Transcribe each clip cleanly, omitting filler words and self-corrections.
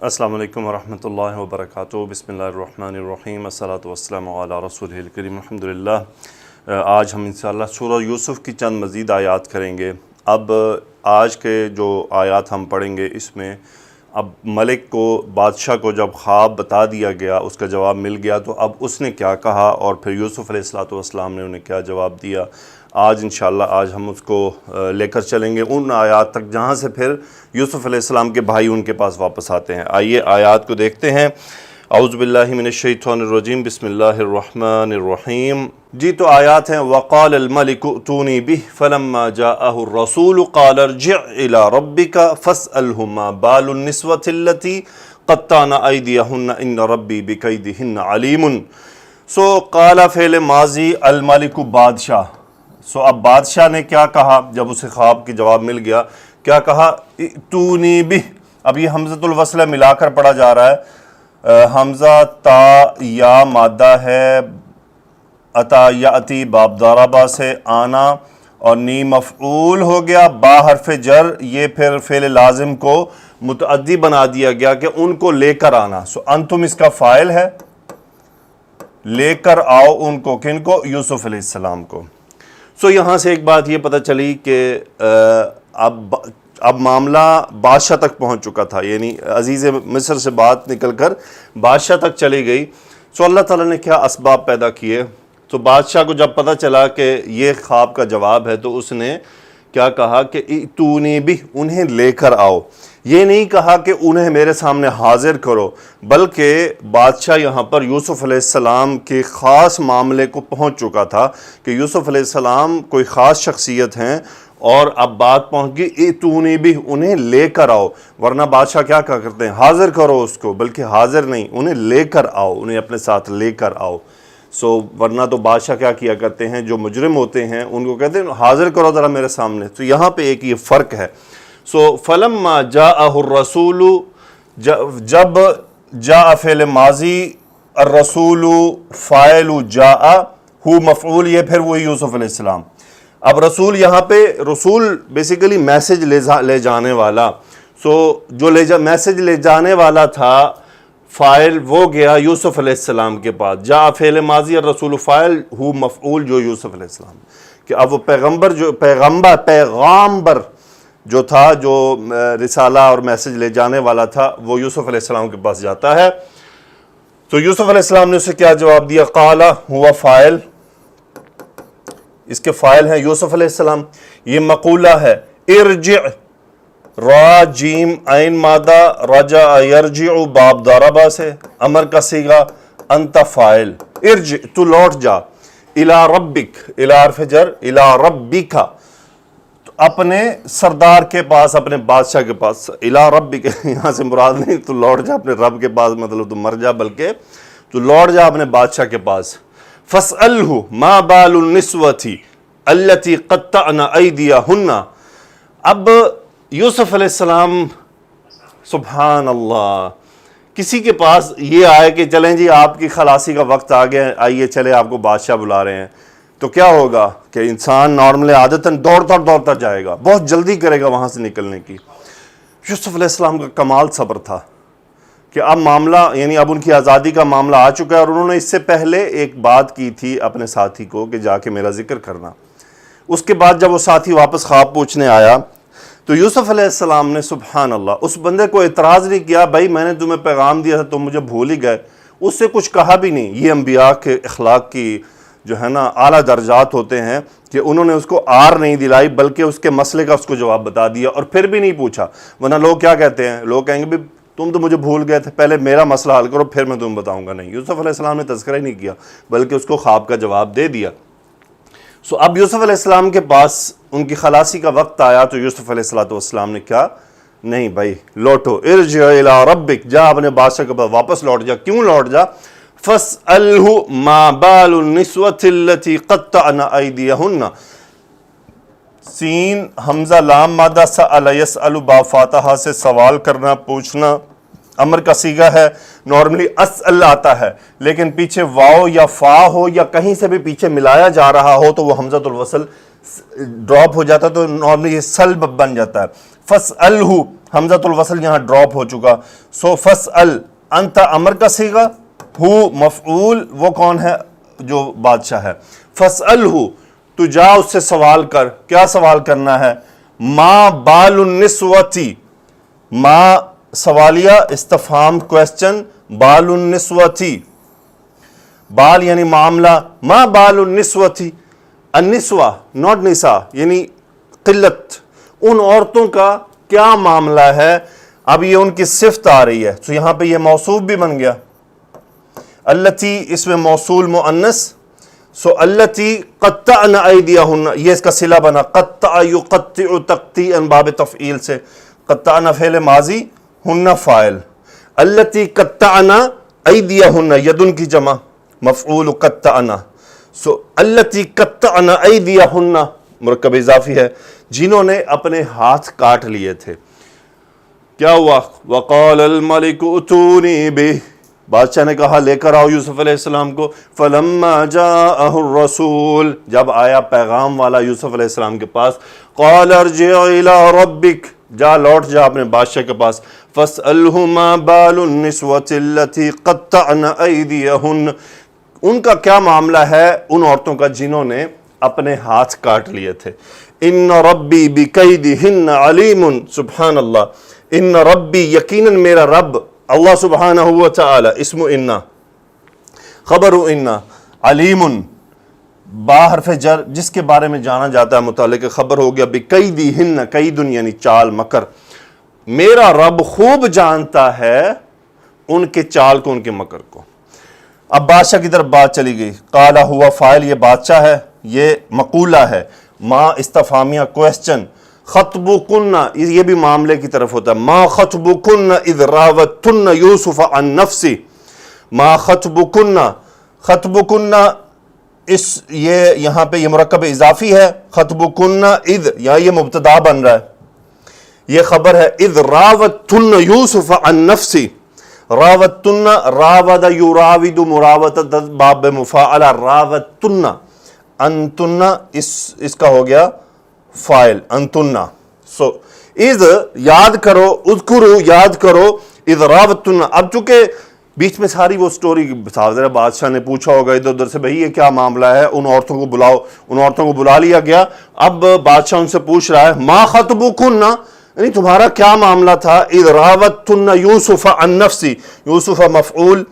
السلام علیکم ورحمۃ اللہ وبرکاتہ۔ بسم اللہ الرحمن الرحیم، الصلاۃ والسلام علی رسول الکریم، الحمدللہ۔ آج ہم انشاءاللہ سورہ یوسف کی چند مزید آیات کریں گے۔ اب آج کے جو آیات ہم پڑھیں گے اس میں اب ملک کو، بادشاہ کو جب خواب بتا دیا گیا، اس کا جواب مل گیا، تو اب اس نے کیا کہا اور پھر یوسف علیہ السلام نے انہیں کیا جواب دیا۔ آج انشاءاللہ ہم اس کو لے کر چلیں گے ان آیات تک جہاں سے پھر یوسف علیہ السلام کے بھائی ان کے پاس واپس آتے ہیں۔ آئیے آیات کو دیکھتے ہیں۔ اعوذ باللہ من الشیطان الرجیم، بسم اللہ الرحمن الرحیم۔ جی تو آیات ہیں۔ وقال الملک ائتونی بہ فلما جاءہ الرسول قال ارجع الی ربک فاسألہ ما بال النسوۃ اللاتی قطعن ایدیہن ان ربی بکیدہن علیم۔ سو قال فعل ماضی، الملک بادشاہ۔ سو اب بادشاہ نے کیا کہا جب اسے خواب کی جواب مل گیا؟ کیا کہا؟ ائتونی بہ۔ اب یہ حمزۃ الوصلہ ملا کر پڑھا جا رہا ہے۔ حمزہ تا یا مادہ ہے، اتا یاتی باب ضربہ سے آنا، اور نی مفعول ہو گیا، با حرف جر، یہ پھر فعل لازم کو متعدی بنا دیا گیا کہ ان کو لے کر آنا۔ سو انتم اس کا فاعل ہے، لے کر آؤ ان کو، کن کو؟ یوسف علیہ السلام کو۔ سو یہاں سے ایک بات یہ پتہ چلی کہ اب معاملہ بادشاہ تک پہنچ چکا تھا، یعنی عزیز مصر سے بات نکل کر بادشاہ تک چلی گئی۔ سو اللہ تعالیٰ نے کیا اسباب پیدا کیے؟ تو بادشاہ کو جب پتہ چلا کہ یہ خواب کا جواب ہے تو اس نے کیا کہا کہ ائتونی بہ، انہیں لے کر آؤ۔ یہ نہیں کہا کہ انہیں میرے سامنے حاضر کرو، بلکہ بادشاہ یہاں پر یوسف علیہ السلام کے خاص معاملے کو پہنچ چکا تھا کہ یوسف علیہ السلام کوئی خاص شخصیت ہیں، اور اب بات پہنچ گئی ائتونی بہ، انہیں لے کر آؤ۔ ورنہ بادشاہ کیا کہا کرتے ہیں؟ حاضر کرو اس کو، بلکہ حاضر نہیں، انہیں لے کر آؤ، انہیں اپنے ساتھ لے کر آؤ۔ سو ورنہ تو بادشاہ کیا کیا کرتے ہیں؟ جو مجرم ہوتے ہیں ان کو کہتے ہیں حاضر کرو ذرا میرے سامنے۔ تو یہاں پہ ایک یہ فرق ہے۔ سو فلما جاءہ الرسول، جب جاء فعل ماضی، الرسول فاعل، جاء ہو مفعول، یہ پھر وہی یوسف علیہ السلام۔ اب رسول یہاں پہ، رسول بیسیکلی میسج لے جانے والا۔ سو جو میسج لے جانے والا تھا، فاعل وہ گیا یوسف علیہ السلام کے پاس۔ جاء فعل ماضی، الرسول فاعل، ہو مفعول جو یوسف علیہ السلام، کہ اب وہ پیغامبر جو تھا، جو رسالہ اور میسج لے جانے والا تھا، وہ یوسف علیہ السلام کے پاس جاتا ہے۔ تو یوسف علیہ السلام نے اسے کیا جواب دیا؟ قال ہوا فاعل، اس کے فاعل ہیں یوسف علیہ السلام۔ یہ مقولہ ہے، ارجع، را جیم عین مادہ، رجع یرجع باب ضربہ سے، امر کا صیغہ، انت فاعل، ارجع تو لوٹ جا، الی ربک، الی حرف جر، الی ربک اپنے سردار کے پاس، اپنے بادشاہ کے پاس۔ الی ربک یہاں سے مراد نہیں تو لوٹ جا اپنے رب کے پاس، مطلب تو مر جا، بلکہ تو لوٹ جا اپنے بادشاہ کے پاس۔ فاسألہ ما بال النسوۃ اللاتی قطعن ایدیہن۔ اب یوسف علیہ السلام، سبحان اللہ، کسی کے پاس یہ آئے کہ چلیں جی آپ کی خلاصی کا وقت آ گیا، آئیے چلے آپ کو بادشاہ بلا رہے ہیں، تو کیا ہوگا کہ انسان نارملی عادتاً دوڑتا جائے گا، بہت جلدی کرے گا وہاں سے نکلنے کی۔ یوسف علیہ السلام کا کمال صبر تھا کہ اب معاملہ، یعنی اب ان کی آزادی کا معاملہ آ چکا ہے، اور انہوں نے اس سے پہلے ایک بات کی تھی اپنے ساتھی کو کہ جا کے میرا ذکر کرنا۔ اس کے بعد جب وہ ساتھی واپس خواب پوچھنے آیا تو یوسف علیہ السلام نے سبحان اللہ اس بندے کو اعتراض نہیں کیا، بھائی میں نے تمہیں پیغام دیا تھا تم مجھے بھول ہی گئے، اس سے کچھ کہا بھی نہیں۔ یہ انبیاء کے اخلاق کی جو ہے نا اعلیٰ درجات ہوتے ہیں کہ انہوں نے اس کو آر نہیں دلائی، بلکہ اس کے مسئلے کا اس کو جواب بتا دیا، اور پھر بھی نہیں پوچھا۔ ورنہ لوگ کیا کہتے ہیں؟ لوگ کہیں گے تم تو مجھے بھول گئے تھے، پہلے میرا مسئلہ حل کرو پھر میں تمہیں بتاؤں گا۔ نہیں، یوسف علیہ السلام نے تذکرہ ہی نہیں کیا، بلکہ اس کو خواب کا جواب دے دیا۔ سو اب یوسف علیہ السلام کے پاس ان کی خلاصی کا وقت آیا تو یوسف علیہ السلام نے کیا؟ نہیں بھائی لوٹو، ارجع الی ربک، جا اپنے بادشاہ کے پاس واپس لوٹ جا۔ کیوں لوٹ جا؟ فاسألہ ما بال النسوۃ اللاتی قطعن ایدیہن، سین حمزہ لام مادہ، سأل یسأل با فاتحہ سے سوال کرنا، پوچھنا، امر کا صیغہ ہے۔ نارملی اسأل آتا ہے، لیکن پیچھے واو یا فا ہو یا کہیں سے بھی پیچھے ملایا جا رہا ہو تو وہ حمزۃ الوصل ڈراپ ہو جاتا ہے، تو نارملی یہ سلب بن جاتا ہے۔ فاسألہ، حمزۃ الوصل یہاں ڈراپ ہو چکا. سو فسأل انت امر کا صیغہ، ہو مفعول، وہ کون ہے؟ جو بادشاہ ہے. فسألہ تو جا اس سے سوال کر. کیا سوال کرنا ہے؟ ما بال النسوتی، ما سوالیہ استفہام کویسچن، بال النسوتی، بال یعنی معاملہ، ما بال النسوتی، النسوہ ناٹ نساء یعنی قلت، ان عورتوں کا کیا معاملہ ہے. اب یہ ان کی صفت آ رہی ہے، تو یہاں پہ یہ موصوف بھی بن گیا. اللتی اس میں موصول مؤنث، سو اللتی قطعن ایدیہن، یہ اس کا صلہ بنا. قطع یقطع تقطیعا باب تفعیل سے، قطعن فعل ماضی، ہن فاعل. اللتی قطعن ایدیہن یدن کی جمع، مفعول قطعن. سو اللتی قطعن ایدیہن مرکب اضافی ہے، جنہوں نے اپنے ہاتھ کاٹ لیے تھے. کیا ہوا؟ وقال الملک اتونی بہ، بادشاہ نے کہا لے کر آؤ یوسف علیہ السلام کو. فلما جاءہ الرسول، جب آیا پیغام والا یوسف علیہ السلام کے پاس. قال ارجع الی ربک، جا لوٹ جا اپنے بادشاہ کے پاس. فاسألہ ما بال النسوة التي قطعن ایدیہن، ان کا کیا معاملہ ہے ان عورتوں کا جنہوں نے اپنے ہاتھ کاٹ لیے تھے. ان ربی بکیدہن علیم، سبحان اللہ. ان ربی یقیناً میرا رب، اللہ سبحانہ و تعالی، اسم انا خبر انا، علیم با حرف جر جس کے بارے میں جانا جاتا ہے متعلق خبر ہو گیا. بکیدہن، کیدن یعنی چال مکر، میرا رب خوب جانتا ہے ان کے چال کو، ان کے مکر کو. اب بادشاہ کی طرف بات چلی گئی. قال ہوا فاعل، یہ بادشاہ ہے، یہ مقولہ ہے. ما استفہامیہ کویسچن. خطبکن یہ بھی معاملے کی طرف ہوتا ہے. ما خطبکن اذ راوتن یوسف عن نفسی، ما خطبکن، خطبکن اس یہ یہاں پہ یہ مرکب اضافی ہے. خطبکن اذ، یا یہ مبتدا بن رہا ہے، یہ خبر ہے. اذ راوتن یوسف عن نفسی، راوتن، راود یراود مراوت باب مفاعلہ، راوتن. انتن اس کا ہو گیا فائل، انتن. سو اذ یاد کرو، اذکرو یاد کرو، اذ راوتن. اب چونکہ بیچ میں ساری وہ سٹوری ذرا بادشاہ نے پوچھا ہوگا ادھر ادھر سے، بھئی یہ کیا معاملہ ہے، ان عورتوں کو بلاؤ. ان عورتوں کو بلا لیا گیا. اب بادشاہ ان سے پوچھ رہا ہے ما خطبکن، یعنی تمہارا کیا معاملہ تھا. اذ راوتن یوسف عن نفسی، یوسف مفعول،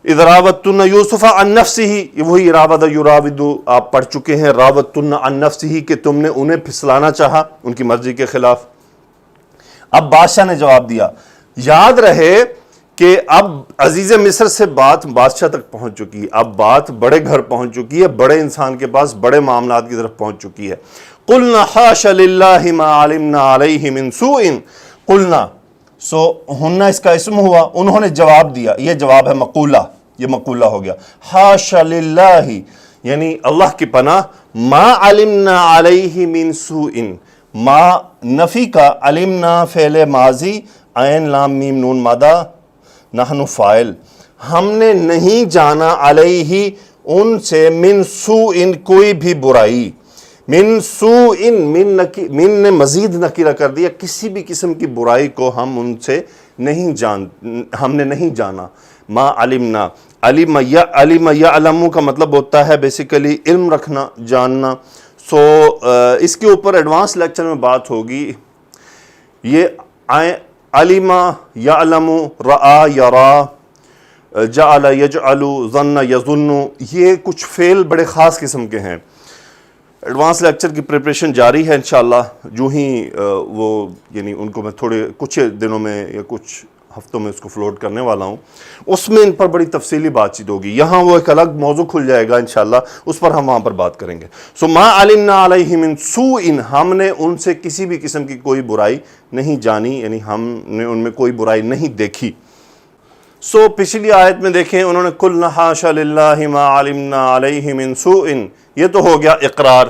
اذ راوتن یوسف عن نفسہ، وہی راود یراود آپ پڑھ چکے ہیں. راوتن عن نفسہ کہ تم نے انہیں پھسلانا چاہا ان کی مرضی کے خلاف. اب بادشاہ نے جواب دیا. یاد رہے کہ اب عزیز مصر سے بات بادشاہ تک پہنچ چکی ہے، اب بات بڑے گھر پہنچ چکی ہے، بڑے انسان کے پاس بڑے معاملات کی طرف پہنچ چکی ہے. قلنا حاش للہ ما علمنا علیہ من سوء، قلنا سو ہنہ اس کا اسم ہوا، انہوں نے جواب دیا، یہ جواب ہے مقولہ، یہ مقولہ ہو گیا. حاش للہ یعنی اللہ کی پناہ. ما علمنا علیہ من سوء، ما نفی کا، علمنا فعل ماضی، عین لام میم نون مادہ، نحن فاعل. ہم نے نہیں جانا علیہ ان سے، من سوء کوئی بھی برائی. من سوء، من نے مزید نکرہ کر دیا، کسی بھی قسم کی برائی کو ہم ان سے ہم نے نہیں جانا. ما علمنا، علم یعلم کا مطلب ہوتا ہے بیسیکلی علم رکھنا، جاننا. سو اس کے اوپر ایڈوانس لیکچر میں بات ہوگی. یہ علم یعلم، رآ یرا، جعل یجعل، ظن یظن، یہ کچھ فعل بڑے خاص قسم کے ہیں. ایڈوانس لیکچر کی پریپریشن جاری ہے انشاءاللہ. جو ہی وہ یعنی ان کو میں تھوڑے کچھ دنوں میں یا کچھ ہفتوں میں اس کو فلوٹ کرنے والا ہوں، اس میں ان پر بڑی تفصیلی بات چیت ہوگی. یہاں وہ ایک الگ موضوع کھل جائے گا انشاءاللہ، اس پر ہم وہاں پر بات کریں گے. سو ما علمنا علیہ من سوء، ہم نے ان سے کسی بھی قسم کی کوئی برائی نہیں جانی، یعنی ہم نے ان میں کوئی برائی نہیں دیکھی. سو پچھلی آیت میں دیکھیں انہوں نے قلنا حاش للہ ما علمنا علیہ من سوء، یہ تو ہو گیا اقرار،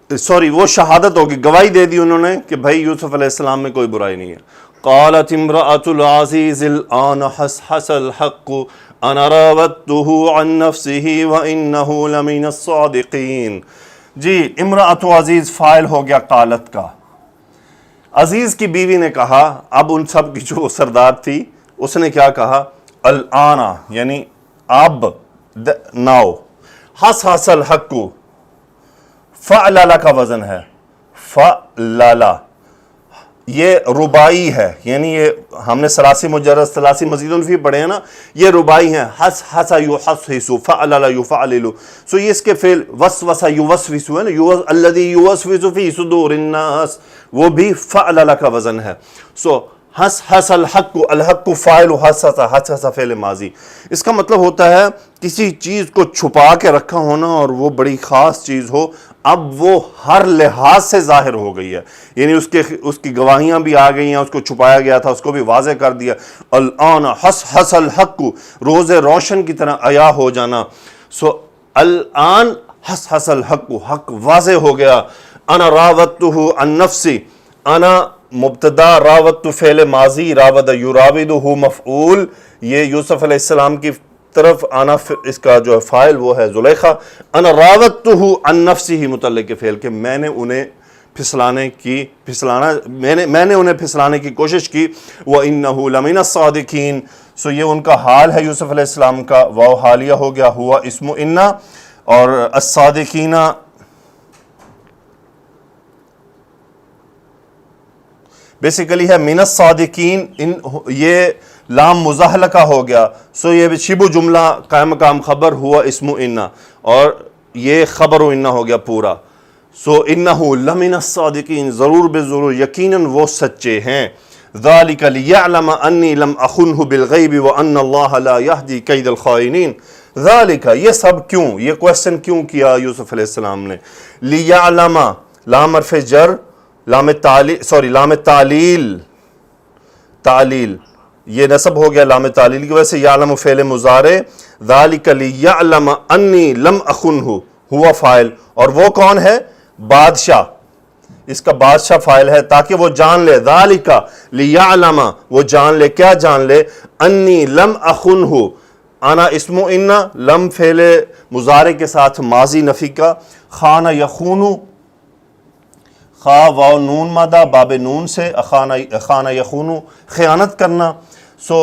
سوری وہ شہادت ہوگی، گواہی دے دی انہوں نے کہ بھائی یوسف علیہ السلام میں کوئی برائی نہیں ہے. قالت امرأة العزیز الآن حس الحق انا راودته عن نفسه وانه لمن الصادقین. جی امرأۃ عزیز فائل ہو گیا قالت کا. عزیز کی بیوی نے کہا. اب ان سب کی جو سردار تھی اس نے کیا کہا؟ الآن یعنی اب، ناؤ. حس حس الحق، فعلل کا وزن ہے فعلل. یہ ربائی ہے، یعنی یہ ہم نے ثلاثی مجرد ثلاثی مزید الفی پڑھے ہیں نا، یہ ربائی ہیں. حس حس یحسس، فعلل یفعلل. سو یہ اس کے فعل وسوس یوسوس ہے نا، الذی یوسوس فی صدور الناس، وہ بھی فعلل کا وزن ہے. سو حس حس الحق، الحق فاعل، حسس حسس فعل ماضی. اس کا مطلب ہوتا ہے کسی چیز کو چھپا کے رکھا ہونا اور وہ بڑی خاص چیز ہو، اب وہ ہر لحاظ سے ظاہر ہو گئی ہے. یعنی اس کی گواہیاں بھی آ گئی ہیں، اس کو چھپایا گیا تھا اس کو بھی واضح کر دیا. الآن حس حس الحق، روز روشن کی طرح عیا ہو جانا. سو الآن حس حس الحق، حق واضح ہو گیا. انا راودتہ عن نفسی، انا مبتدا، راودت فعل ماضی، راود یراودہ مفعول. یہ یوسف علیہ السلام کی طرف آنا، اس کا جو فاعل وہ ہے زلیخا. انا راودتہ عن نفسہ متعلق فعل، کہ میں نے انہیں میں نے انہیں پھسلانے کی کوشش کی. وَإِنَّهُ لَمِنَ الصَّادِقِينَ. سو یہ ان کا حال ہے یوسف علیہ السلام کا. واو حالیہ ہو گیا، ہوا اسم انا، اور الصادقین بیسیکلی ہے من الصادقین. یہ لام مزاحلہ کا ہو گیا. سو یہ شبہ جملہ قائم مقام خبر ہوا اسم انا، اور یہ خبر انا ہو گیا پورا. سو انہو لمن الصادقین، ضرور بے ضرور یقیناً وہ سچے ہیں. ذالک لیعلم انی لم اخنہ بالغیب وان اللہ لا یہدی کید الخائنین. ذالک، یہ سب کیوں، یہ کوشچن کیوں کیا یوسف علیہ السلام نے؟ لیعلم، لام حرف جر، لام تعلیل یہ نصب ہو گیا لام تعلیل کی وجہ سے. یعلم فعل مضارع، ذالک لیعلم انی لم اخنہ ہوا فاعل، اور وہ کون ہے؟ بادشاہ. اس کا بادشاہ فاعل ہے تاکہ وہ جان لے. ذالک لیعلم، وہ جان لے، کیا جان لے؟ انی لم اخنہ، انا اسم انا، لم فعل مضارع کے ساتھ ماضی نفی کا. خان یخون، خا واو نون مادہ باب نون سے، اخان یخون خیانت کرنا. سو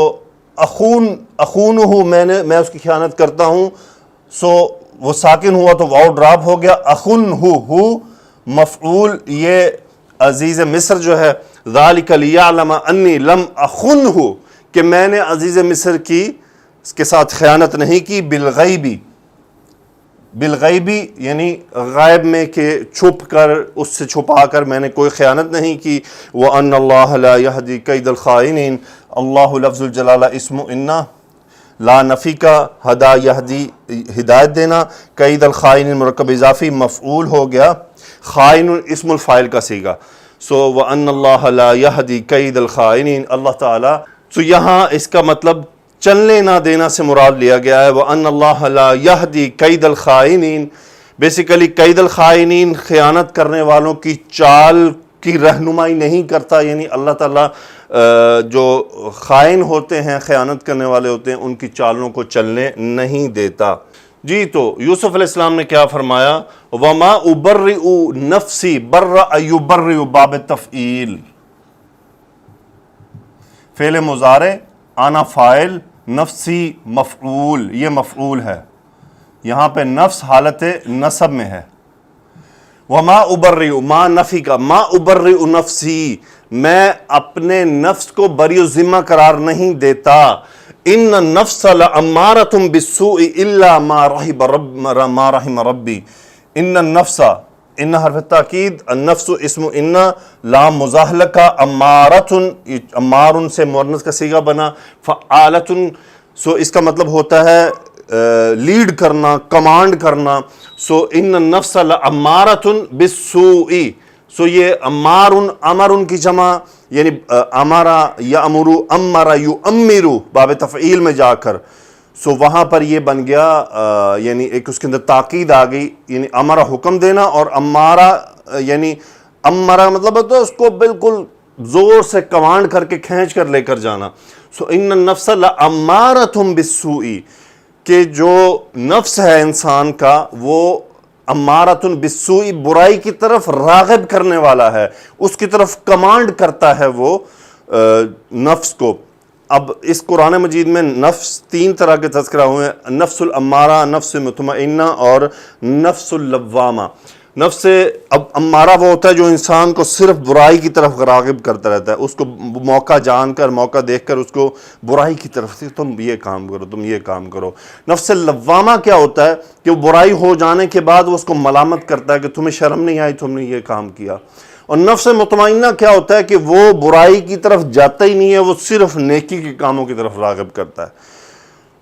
اخونہ، میں اس کی خیانت کرتا ہوں. سو وہ ساکن ہوا تو واو ڈراپ ہو گیا. اخنہ مفعول، یہ عزیز مصر جو ہے. ذالک لیعلم انی لم اخنہ، کہ میں نے عزیز مصر کی اس کے ساتھ خیانت نہیں کی. بالغیبی یعنی غائب میں، کہ چھپ کر، اس سے چھپا کر میں نے کوئی خیانت نہیں کی. وَأَنَّ اللَّهَ لَا يَهْدِي كَيْدَ الْخَائِنِينَ. اللہ لفظ الجلالہ اسم انا، لا نفی کا، ہدا یہدی ہدایت دینا، کید الخائن مرکب اضافی مفعول ہو گیا. خائن اسم الفاعل کا صیغہ. سو وَأَنَّ اللَّهَ لَا يَهْدِي كَيْدَ الْخَائِنِينَ، اللہ تعالیٰ. سو یہاں اس کا مطلب چلنے نہ دینا سے مراد لیا گیا ہے. وَأَنَّ اللَّهَ لَا يَهْدِي كَيْدَ الْخَائِنِينَ، بیسیکلی قید الخائنین، خیانت کرنے والوں کی چال کی رہنمائی نہیں کرتا. یعنی اللہ تعالیٰ جو خائن ہوتے ہیں، خیانت کرنے والے ہوتے ہیں، ان کی چالوں کو چلنے نہیں دیتا. جی تو یوسف علیہ السلام نے کیا فرمایا؟ وَمَا أُبَرِّئُ نَفْسِي بَرَّأَ يُبَرِّئُ باب تفعیل. فعل مضارع، آنا فاعل، نفسی مفعول، یہ مفعول ہے. یہاں پہ نفس حالت نصب میں ہے. وما ابرئ، ما نفی کا، ما ابرئ نفسی، میں اپنے نفس کو بری و ذمہ قرار نہیں دیتا. ان النفس لامارۃ بالسوء الا ما رحم ربی. ان النفس، ان حرف تاکید، النفس اسم ان، لام مزاحلہ کا، امارۃ، امار سے مؤنث کا صیغہ بنا، فعالۃ. سو اس کا مطلب ہوتا ہے لیڈ کرنا، کمانڈ کرنا. سو ان النفس لامارۃ بالسوء. سو یہ امار، امر کی جمع، یعنی امارا یامر، امر یؤمر باب تفعیل میں جا کر. سو وہاں پر یہ بن گیا، یعنی ایک اس کے اندر تاکید آ گئی. یعنی امارا حکم دینا، اور امارا یعنی امارا مطلب ہوتا ہے اس کو بالکل زور سے کمانڈ کر کے کھینچ کر لے کر جانا. سو ان النفس لامارۃ بالسوء، کہ جو نفس ہے انسان کا وہ امارۃ بالسوء برائی کی طرف راغب کرنے والا ہے، اس کی طرف کمانڈ کرتا ہے وہ نفس کو۔ اب اس قرآن مجید میں نفس 3 طرح کے تذکرہ ہوئے ہیں، نفس الامارہ، نفس مطمئنہ اور نفس اللوامہ۔ نفس امارہ وہ ہوتا ہے جو انسان کو صرف برائی کی طرف راغب کرتا رہتا ہے، اس کو موقع جان کر، موقع دیکھ کر اس کو برائی کی طرف سے تم یہ کام کرو، تم یہ کام کرو۔ نفس اللوامہ کیا ہوتا ہے کہ وہ برائی ہو جانے کے بعد وہ اس کو ملامت کرتا ہے کہ تمہیں شرم نہیں آئی، تم نے یہ کام کیا۔ اور نفس مطمئنہ کیا ہوتا ہے کہ وہ برائی کی طرف جاتا ہی نہیں ہے، وہ صرف نیکی کے کاموں کی طرف راغب کرتا ہے۔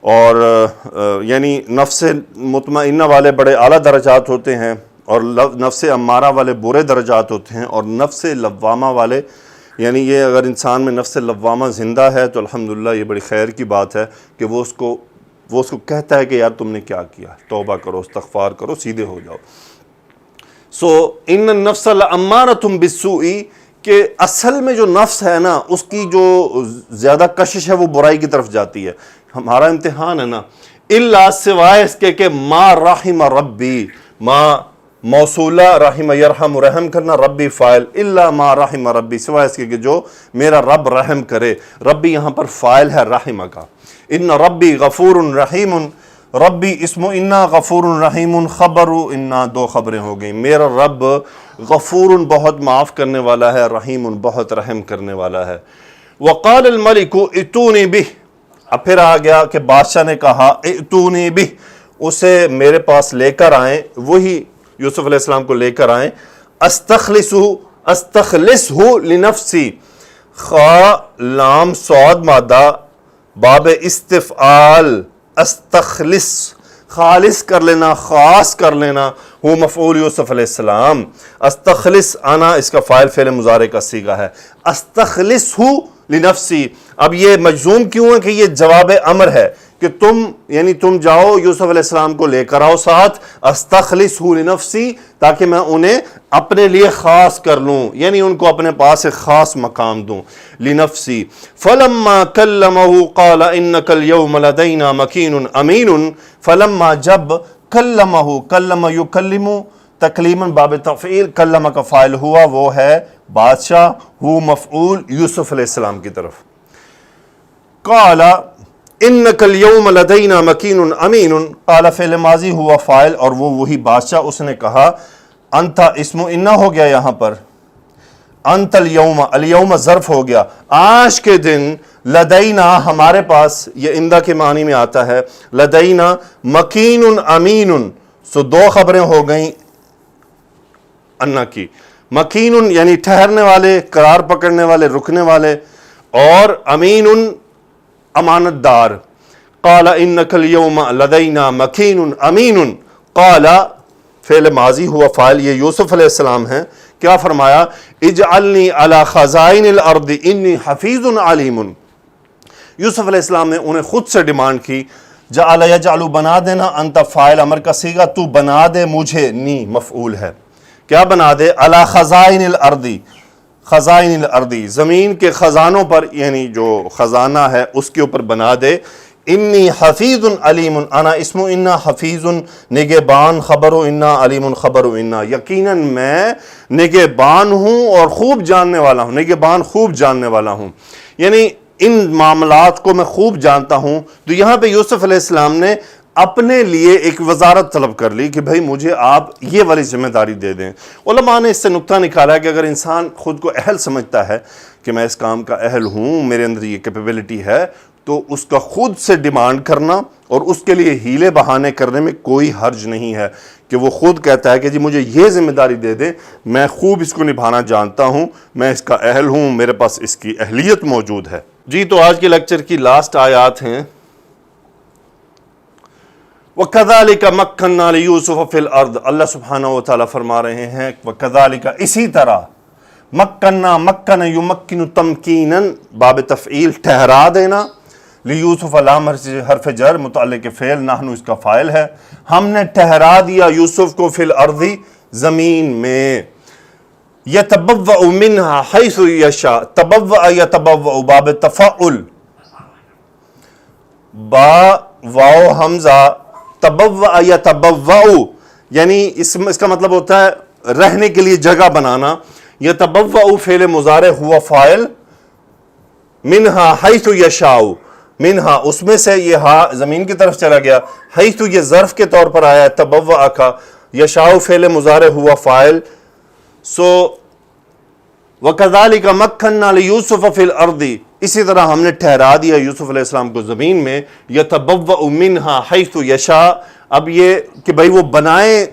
اور یعنی نفس مطمئنہ والے بڑے اعلیٰ درجات ہوتے ہیں، اور نفس امارہ والے برے درجات ہوتے ہیں، اور نفس لوامہ والے، یعنی یہ اگر انسان میں نفس لوامہ زندہ ہے تو الحمدللہ یہ بڑی خیر کی بات ہے کہ وہ اس کو کہتا ہے کہ یار تم نے کیا کیا، توبہ کرو، استغفار کرو، سیدھے ہو جاؤ۔ ان النفس لامارۃ بالسوء، کہ اصل میں جو نفس ہے نا اس کی جو زیادہ کشش ہے وہ برائی کی طرف جاتی ہے۔ ہمارا امتحان ہے نا، الا سوائے اس کے کہ ما رحم ربی، ما موصولہ، رحم یرحم رحم کرنا، ربی فاعل، الا ما رحم ربی، سوائے اس کے کہ جو میرا رب رحم کرے۔ ربی یہاں پر فاعل ہے رحمہ کا۔ ان ربی غفور رحیم، ربی اسم انا غفور رحیم، خبر انا 2 خبریں ہو گئیں۔ میرا رب غفور بہت معاف کرنے والا ہے، رحیم بہت رحم کرنے والا ہے۔ وقال الملک ائتونی بہ، اب پھر آ گیا کہ بادشاہ نے کہا ائتونی بہ، اسے میرے پاس لے کر آئیں، وہی یوسف علیہ السلام کو لے کر آئیں۔ استخلصہ لنفسی، خا لام صاد مادہ باب استفعال، استخلص خالص کر لینا، خاص کر لینا، ہو مفعول یوسف علیہ السلام۔ استخلص انا اس کا فاعل فعل مضارع کا صیغہ ہے، استخلصہ لنفسی۔ اب یہ مجزوم کیوں ہے کہ یہ جواب امر ہے کہ تم جاؤ یوسف علیہ السلام کو لے کر آؤ ساتھ، استخلصہ لنفسی، تاکہ میں انہیں اپنے لیے خاص کر لوں، یعنی ان کو اپنے پاس ایک خاص مقام دوں۔ لنفسی فلما کلمہ قال انک اليوم لدینا مکین امین، فلما جب کلمہ، کلم یکلم تکلیما باب تفعیل، کلمہ کا فاعل ہوا وہ ہے بادشاہ، ہو مفعول یوسف علیہ السلام کی طرف۔ قال انک اليوم لدینا مکین امین، قال فعل ماضی ہوا فاعل اور وہ وہی بادشاہ، اس نے کہا انت اسم انہ ہو گیا یہاں پر، انت اليوم، اليوم ظرف ہو گیا، آج کے دن، لدینا ہمارے پاس، یہ اندہ کے معنی میں آتا ہے، لدینا مکین امین، سو 2 خبریں ہو گئیں انا کی۔ مکین یعنی ٹھہرنے والے، قرار پکڑنے والے، رکنے والے، اور امین امانت دار۔ قال انک اليوم لدینا مکین امین، قال فعل ماضی ہوا فاعل، یہ یوسف علیہ السلام ہیں، کیا فرمایا؟ اجعلنی علی خزائن الارض انی حفیظ علیم۔ یوسف علیہ السلام نے انہیں خود سے ڈیمانڈ کی، جعل یجعل بنا دینا، انت فاعل امر کا صیغہ، تو بنا دے مجھے، نی مفعول ہے، کیا بنا دے؟ علی خزائن الارض، خزائن الارض زمین کے خزانوں پر، یعنی جو خزانہ ہے اس کے اوپر بنا دے۔ انی حفیظ علیم، انا اسم انا حفیظ نگہبان، خبر انا علیم خبر انا، یقیناً میں نگہبان ہوں اور خوب جاننے والا ہوں، نگہبان خوب جاننے والا ہوں، یعنی ان معاملات کو میں خوب جانتا ہوں۔ تو یہاں پہ یوسف علیہ السلام نے اپنے لیے ایک وزارت طلب کر لی کہ بھائی مجھے آپ یہ والی ذمہ داری دے دیں۔ علماء نے اس سے نقطہ نکالا کہ اگر انسان خود کو اہل سمجھتا ہے کہ میں اس کام کا اہل ہوں، میرے اندر یہ کیپیبلٹی ہے، تو اس کا خود سے ڈیمانڈ کرنا اور اس کے لیے ہیلے بہانے کرنے میں کوئی حرج نہیں ہے، کہ وہ خود کہتا ہے کہ جی مجھے یہ ذمہ داری دے دیں، میں خوب اس کو نبھانا جانتا ہوں، میں اس کا اہل ہوں، میرے پاس اس کی اہلیت موجود ہے۔ جی تو آج کے لیکچر کی لاسٹ آیات ہیں، وَكَذَلِكَ مَكَّنَّا لِيُوسُفَ فِي الْأَرْضِ، اللہ سبحانہ و تعالیٰ فرما رہے ہیں وَكَذَلِكَ، اسی طرح، مَكَّنَّا مَكَّنَ يُمَكِّنُ تَمْكِينًا باب تفعیل، ٹھہرا دینا، لیوسف لام حرف جر متعلق فعل، نحن اس کا فاعل ہے، ہم نے ٹھہرا دیا یوسف کو فی الارض، زمین میں، یتبوأ منہا حیث یشاء، تبوأ یتبوأ باب تفاعل، با واو حمزہ، تبوأ یتبوأ، یعنی اس کا مطلب ہوتا ہے رہنے کے لیے جگہ بنانا. یتبوأ فعل مضارع ہوا فاعل، منہا حیث یشاء، منہا اس میں سے، یہ ہا زمین کی طرف چلا گیا، حیث یہ ظرف کے طور پر آیا ہے تبوأ کا، یشاء فعل مضارع ہوا فاعل. سو وَكَذَلِكَ مَكَّنَّا لِيُوسُفَ فِي الْأَرْضِ، اسی طرح ہم نے ٹھہرا دیا یوسف علیہ السلام کو زمین میں. يَتَبَوَّأُ مِنْهَا حَيْثُ يَشَاء، اب یہ کہ بھائی وہ بنائیں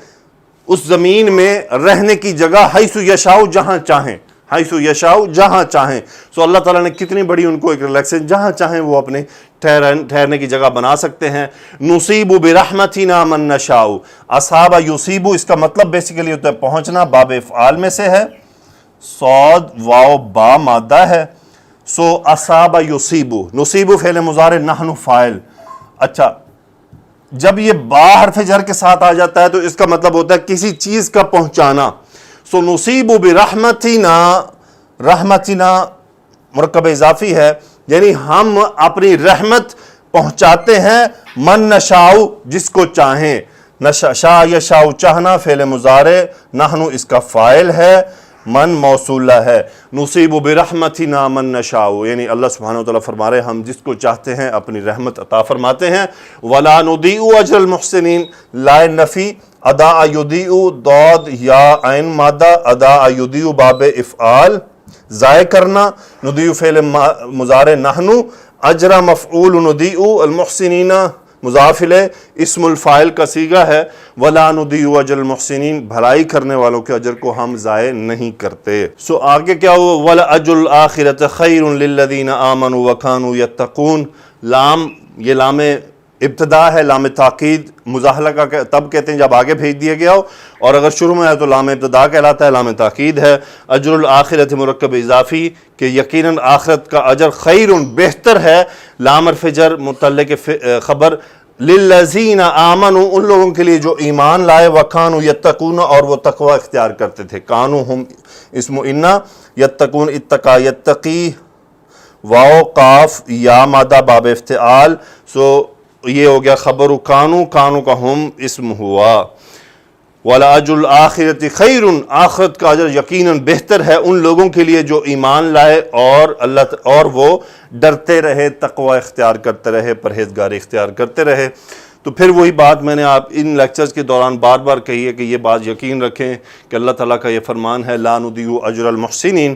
اس زمین میں رہنے کی جگہ، حیث یشاء جہاں چاہیں، حیث یشاء جہاں چاہیں. سو اللہ تعالیٰ نے کتنی بڑی ان کو ایک ریلیکسن، جہاں چاہیں وہ اپنے ٹھہرنے کی جگہ بنا سکتے ہیں. نصیب برحمتنا من نشاء، اصحاب یصیب، اس کا مطلب بیسیکلی ہوتا ہے پہنچنا، باب افعال میں سے ہے، صاد واو با مادہ ہے. سو اصاب یصیب، نصیب فعل مضارع، نحن فاعل. اچھا جب یہ با حرف جر کے ساتھ آ جاتا ہے تو اس کا مطلب ہوتا ہے کسی چیز کا پہنچانا. سو نصیب برحمتنا، رحمتنا مرکب اضافی ہے، یعنی ہم اپنی رحمت پہنچاتے ہیں من نشاء جس کو چاہیں. شاء یشاء چاہنا فعل مضارع، نحن اس کا فاعل ہے، من موصولہ ہے. نصیب برحمتنا من نشاء، یعنی اللہ سبحانہ وتعالیٰ فرما رہے ہیں ہم جس کو چاہتے ہیں اپنی رحمت عطا فرماتے ہیں. ولا نضيع اجر المحسنین، لائے نفی، ادا یضيع ضاد یا عین مادہ، ادا یضيع باب افعال ضائع کرنا، نضيع فعل مضارع نحن، اجر مفعول نضيع، المحسنین مضاف الیہ اسم الفاعل کا صیغہ ہے. ولا نضيع اجر المحسنین، بھلائی کرنے والوں کے اجر کو ہم ضائع نہیں کرتے. سو آگے کیا ہوا، ولاجر الآخرۃ خیر للذین آمنوا وکانوا یتقون. لام یہ لام ابتدا ہے، لام تاکید مزاحلہ کا تب کہتے ہیں جب آگے بھیج دیا گیا ہو، اور اگر شروع میں ہے تو لام ابتدا کہلاتا ہے، لام تاکید ہے. اجر الآخرۃ مرکب اضافی کہ یقیناً آخرت کا اجر خیر بہتر ہے، لام حرف جر متعلق خبر، للذین آمنوا ان لوگوں کے لیے جو ایمان لائے، وکانوا یتقون اور وہ تقوی اختیار کرتے تھے. کانوا ہم اسم انا، یتقون اتقا یتقی، واو قاف یا مادہ باب افتعال. سو یہ ہو گیا خبر کانو، کانو کا ہم اسم ہوا. ولاجر الآخرۃ خیر، آخرت کا اجر یقیناً بہتر ہے ان لوگوں کے لیے جو ایمان لائے اور وہ ڈرتے رہے، تقوی اختیار کرتے رہے، پرہیزگاری اختیار کرتے رہے. تو پھر وہی بات میں نے آپ ان لیکچرز کے دوران بار بار کہی ہے کہ یہ بات یقین رکھیں کہ اللہ تعالیٰ کا یہ فرمان ہے لا نضيع اجر المحسنین.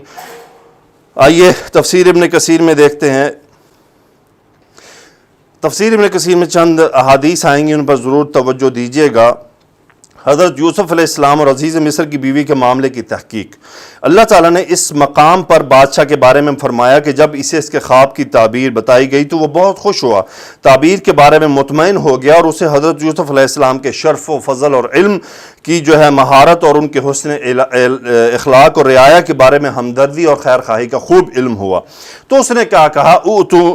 آئیے تفسیر ابن کثیر میں دیکھتے ہیں. تفسیر ابن کثیر میں چند احادیث آئیں گی، ان پر ضرور توجہ دیجیے گا. حضرت یوسف علیہ السلام اور عزیز مصر کی بیوی کے معاملے کی تحقیق. اللہ تعالیٰ نے اس مقام پر بادشاہ کے بارے میں فرمایا کہ جب اسے اس کے خواب کی تعبیر بتائی گئی تو وہ بہت خوش ہوا، تعبیر کے بارے میں مطمئن ہو گیا، اور اسے حضرت یوسف علیہ السلام کے شرف و فضل اور علم کی جو ہے مہارت اور ان کے حسن اخلاق اور رعایا کے بارے میں ہمدردی اور خیر خواہی کا خوب علم ہوا. تو اس نے کیا کہا،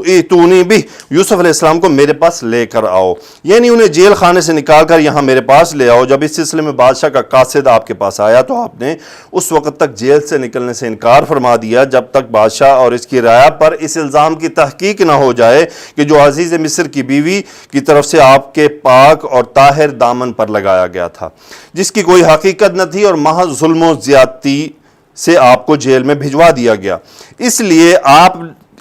ایتونی بہ، یوسف علیہ السلام کو میرے پاس لے کر آؤ، یعنی انہیں جیل خانے سے نکال کر یہاں میرے پاس لے آؤ. جب اس سلسلے میں بادشاہ کا قاصد آپ کے پاس آیا تو آپ نے اس وقت تک جیل سے نکلنے سے انکار فرما دیا جب تک بادشاہ اور اس کی رعایا پر اس الزام کی تحقیق نہ ہو جائے کہ جو عزیز مصر کی بیوی کی طرف سے آپ کے پاک اور طاہر دامن پر لگایا گیا تھا، جس کی کوئی حقیقت نہ تھی، اور محض ظلم و زیادتی سے آپ کو جیل میں بھجوا دیا گیا. اس لیے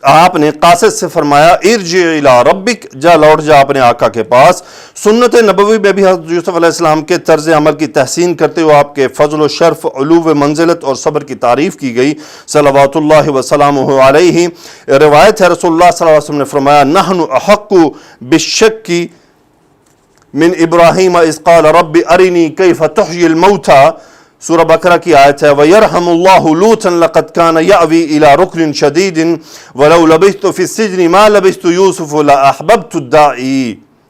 آپ نے قاصد سے فرمایا ارجع الی ربک، جا لوٹ جا اپنے آقا کے پاس. سنت نبوی میں بھی حضرت یوسف علیہ السلام کے طرز عمل کی تحسین کرتے ہوئے آپ کے فضل و شرف، علو منزلت اور صبر کی تعریف کی گئی صلوات اللہ وسلامہ علیہ. روایت ہے رسول اللہ صلی اللہ علیہ وسلم نے فرمایا نحن احق بالشک من ابراہیم اذ قال رب ارنی کیف تحیی الموتى، سورہ بقرہ کی آیت ہے. وَيَرْحَمُ اللَّهُ لُوطًا لَقَدْ كَانَ يَأْوِي إِلَىٰ رُكْنٍ شَدِيدٍ وَلَوْ لَبِثْتُ فِي السِّجْنِ مَا لَبِثْتُ يُوسُفُ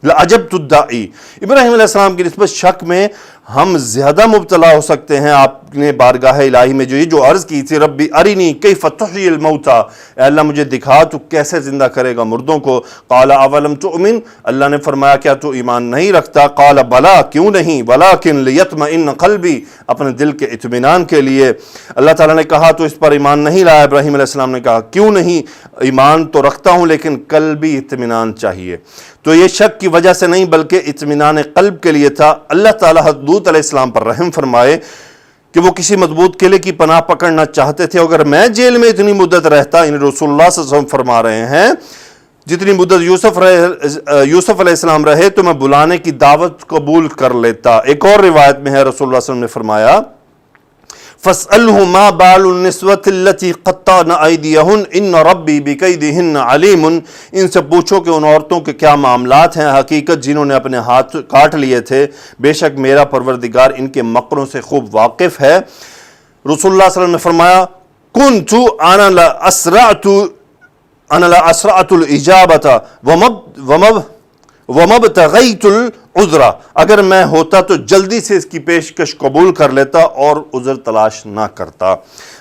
لَأَعْجَبْتُ الدَّاعِي. ابراہیم علیہ السلام کی نسبت شک میں ہم زیادہ مبتلا ہو سکتے ہیں. آپ نے بارگاہ الہی میں جو عرض کی تھی ربی ارنی کیف تحیی الموتى، اے اللہ مجھے دکھا تو کیسے زندہ کرے گا مردوں کو. قال اولم تؤمن، اللہ نے فرمایا کیا تو ایمان نہیں رکھتا؟ قال بلا، کیوں نہیں، ولکن لیطمئن قلبی، اپنے دل کے اطمینان کے لیے. اللہ تعالیٰ نے کہا تو اس پر ایمان نہیں لایا. ابراہیم علیہ السلام نے کہا کیوں نہیں، ایمان تو رکھتا ہوں لیکن قلبی اطمینان چاہیے. تو یہ شک کی وجہ سے نہیں بلکہ اطمینان قلب کے لیے تھا. اللہ تعالیٰ حدود لوط علیہ السلام پر رحم فرمائے کہ وہ کسی مضبوط قلعے کی پناہ پکڑنا چاہتے تھے. اگر میں جیل میں اتنی مدت رہتا، یعنی رسول اللہ صلی اللہ علیہ وسلم فرما رہے ہیں جتنی مدت یوسف علیہ السلام رہے تو میں بلانے کی دعوت قبول کر لیتا. ایک اور روایت میں ہے رسول اللہ صلی اللہ علیہ وسلم نے فرمایا فَاسْأَلْهُ مَا بَالُ النِّسْوَةِ الَّتِي قَطَّعْنَ أَيْدِيَهُنَّ إِنَّ رَبِّي بِكَيْدِهِنَّ عَلِيمٌ. ان سے پوچھو کہ ان عورتوں کے کیا معاملات ہیں، حقیقت جنہوں نے اپنے ہاتھ کاٹ لیے تھے، بے شک میرا پروردگار ان کے مکروں سے خوب واقف ہے. رسول اللہ صلی اللہ علیہ وسلم نے فرمایا كُنْتُ أَنَا لَأَسْرَعْتُ الْإِجَابَةَ وَمَبْتَغَيْتُ الْعُذْرَ. اگر میں ہوتا تو جلدی سے اس کی پیشکش قبول کر لیتا اور عذر تلاش نہ کرتا.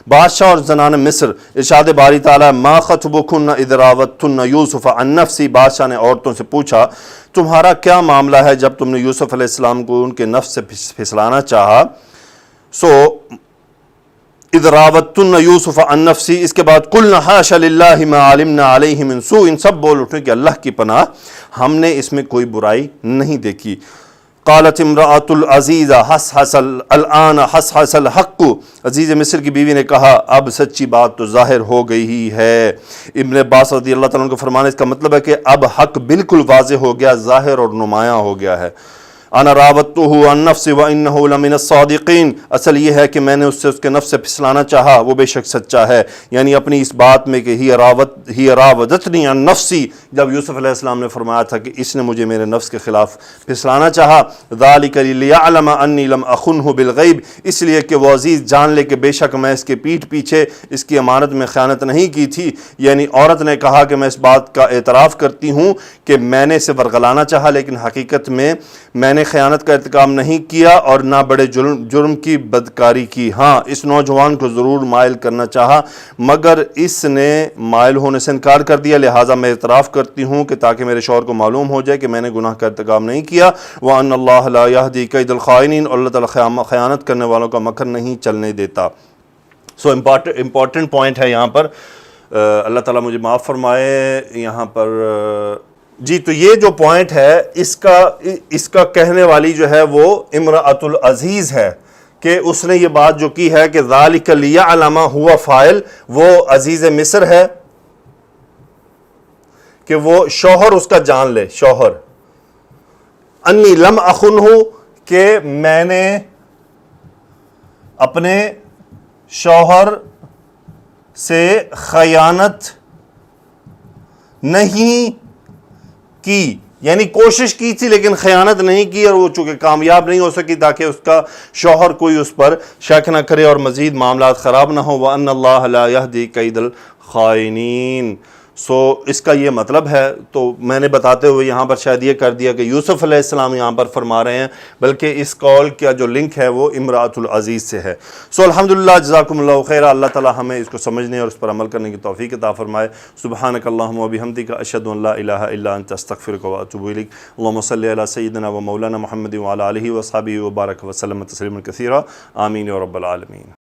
بادشاہ اور زنان مصر. ارشاد باری تعالیٰ ما خطبکن اذ راوتن یوسف عن نفسی. بادشاہ نے عورتوں سے پوچھا تمہارا کیا معاملہ ہے جب تم نے یوسف علیہ السلام کو ان کے نفس سے پھسلانا چاہا. اذ راوتن یوسف عن نفسی. اس کے بعد قلنا حاشا للہ ما علمنا علیہ من سوء. ان سب بول اٹھے کہ اللہ کی پناہ ہم نے اس میں کوئی برائی نہیں دیکھی. قالت امرأۃ العزیز حسحس الآن حسحس الحق. عزیز مصر کی بیوی نے کہا اب سچی بات تو ظاہر ہو گئی ہی ہے. ابن عباس رضی اللہ تعالیٰ عنہ کو فرمانے اس کا مطلب ہے کہ اب حق بالکل واضح ہو گیا، ظاہر اور نمایاں ہو گیا ہے. انا راودتہ عن نفسی وانہ لمن الصادقین. اصل یہ ہے کہ میں نے اس کے نفس سے پھسلانا چاہا، وہ بے شک سچا ہے. یعنی اپنی اس بات میں کہ ہی راودتنی عن نفسی، جب یوسف علیہ السلام نے فرمایا تھا کہ اس نے مجھے میرے نفس کے خلاف پھسلانا چاہا. ذالک لیعلم انی لم اخنہ بالغیب. اس لیے کہ وہ عزیز جان لے کہ بے شک میں اس کے پیٹھ پیچھے اس کی امانت میں خیانت نہیں کی تھی. یعنی عورت نے کہا کہ میں اس بات کا اعتراف کرتی ہوں کہ میں نے اسے ورغلانا چاہا، لیکن حقیقت میں نے خیانت کا ارتکاب نہیں کیا اور نہ بڑے جرم کی بدکاری کی. ہاں اس نوجوان کو ضرور مائل کرنا چاہا مگر اس نے مائل ہونے سے انکار کر دیا، لہٰذا میں اعتراف کرتی ہوں کہ تاکہ میرے شوہر کو معلوم ہو جائے کہ میں نے گناہ کا ارتکاب نہیں کیا. وَأَنَّ اللَّهَ لَا يَهْدِي كَيْدَ الْخَائِنِينَ. اور اللہ تعالیٰ خیانت کرنے والوں کا مکر نہیں چلنے دیتا. امپورٹنٹ پوائنٹ ہے یہاں پر، اللہ تعالیٰ مجھے معاف فرمائے یہاں پر جی. تو یہ جو پوائنٹ ہے اس کا کہنے والی جو ہے وہ امرأۃ العزیز ہے کہ اس نے یہ بات جو کی ہے کہ ذالک لیعلم ہوا فاعل، وہ عزیز مصر ہے کہ وہ شوہر اس کا جان لے. شوہر انی لم اخنہ، کہ میں نے اپنے شوہر سے خیانت نہیں کی، یعنی کوشش کی تھی لیکن خیانت نہیں کی اور وہ چونکہ کامیاب نہیں ہو سکی تاکہ اس کا شوہر کوئی اس پر شک نہ کرے اور مزید معاملات خراب نہ ہو. وَأَنَّ اللَّهَ لَا يَهْدِي كَيْدَ الْخَائِنِينَ. اس کا یہ مطلب ہے. تو میں نے بتاتے ہوئے یہاں پر شاید یہ کر دیا کہ یوسف علیہ السلام یہاں پر فرما رہے ہیں، بلکہ اس قول کا جو لنک ہے وہ امرأۃ العزیز سے ہے. الحمدللہ جزاکم اللہ خیر. اللہ تعالی ہمیں اس کو سمجھنے اور اس پر عمل کرنے کی توفیق عطا فرمائے. سبحانک اللہم و بحمدک اشہد ان لا الہ الا انت استغفرک و اتوب الیک. اللہم صلی علی سیدنا و مولانا محمد وعلی آلہ و صحبہ وبارک وسلم تسلیما کثیرا. آمین یا رب العالمین.